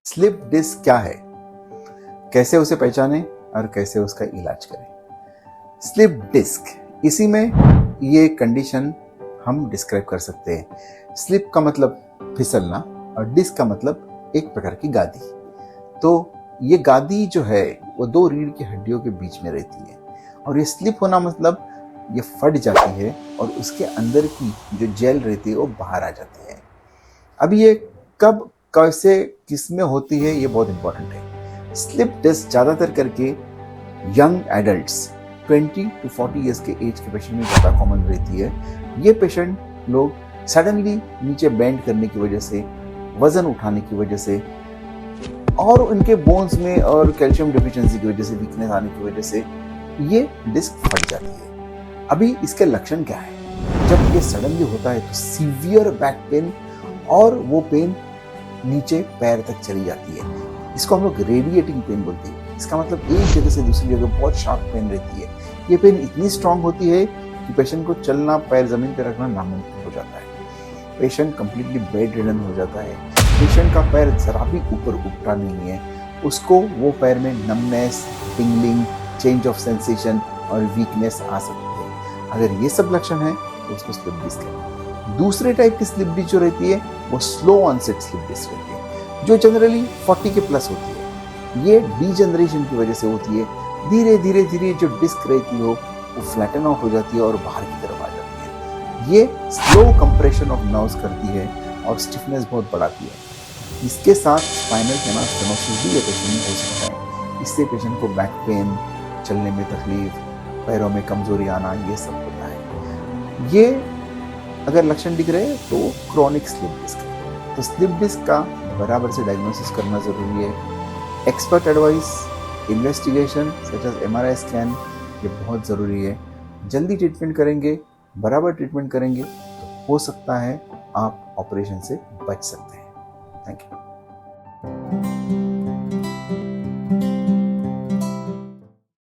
Slip disc क्या है, कैसे उसे पहचानें और कैसे उसका इलाज करें। स्लिप डिस्क, इसी में ये कंडीशन हम डिस्क्राइब कर सकते हैं। स्लिप का मतलब फिसलना और डिस्क का मतलब एक प्रकार की गादी। तो ये गादी जो है वो दो रीढ़ की हड्डियों के बीच में रहती है और ये स्लिप होना मतलब ये फट जाती है और उसके अंदर की जो जेल रहती है वो बाहर आ जाती है। अब ये कब कैसे किस में होती है ये बहुत इंपॉर्टेंट है। स्लिप डिस्क ज़्यादातर करके यंग एडल्ट्स 20 to 40 ईयर्स के एज के पेशेंट में ज़्यादा कॉमन रहती है। ये पेशेंट लोग सडनली नीचे बेंड करने की वजह से, वजन उठाने की वजह से और उनके बोन्स में और कैल्शियम डिफिशिएंसी की वजह से, वीकनेस आने की वजह से ये डिस्क फट जाती है। अभी इसके लक्षण क्या है? जब ये सडनली होता है तो सीवियर बैक पेन और वो पेन नीचे पैर तक चली जाती है। इसको हम लोग रेडिएटिंग पेन बोलते हैं। इसका मतलब एक जगह से दूसरी जगह बहुत शार्प पेन रहती है। ये पेन इतनी स्ट्रांग होती है कि पेशेंट को चलना, पैर जमीन पर रखना नामुमकिन हो जाता है। पेशेंट कंप्लीटली बेड रिडन हो जाता है। पेशेंट का पैर जरा भी ऊपर उठता नहीं है। उसको वो पैर में numbness, tingling, change of sensation और वीकनेस आ सकती है। अगर ये सब लक्षण है तो उसको स्लिप डिस्क है। दूसरे टाइप की स्लिप डिस्क जो रहती है वो स्लो ऑनसेट स्लिप डिस्क रहती है, जो जनरली 40 के प्लस होती है। ये डीजनरेशन की वजह से होती है। धीरे धीरे धीरे जो डिस्क रहती हो वो फ्लैटन आउट हो जाती है और बाहर की तरफ आ जाती है। ये स्लो कंप्रेशन ऑफ नर्व्स करती है और स्टिफनेस बहुत बढ़ाती है। इसके साथ स्पाइनल कैनाल स्टेनोसिस भी ये पेशेंट में हो सकता है। इससे पेशेंट को बैक पेन, चलने में तकलीफ, पैरों में कमजोरी आना, ये सब होता है। ये अगर लक्षण दिख रहे तो क्रॉनिक स्लिप डिस्क है। तो स्लिप डिस्क का बराबर से डायग्नोसिस करना जरूरी है। Expert advice, investigation such as MRI scan, ये बहुत ज़रूरी है। जल्दी ट्रीटमेंट करेंगे, बराबर ट्रीटमेंट करेंगे तो हो सकता है आप ऑपरेशन से बच सकते हैं। Thank you.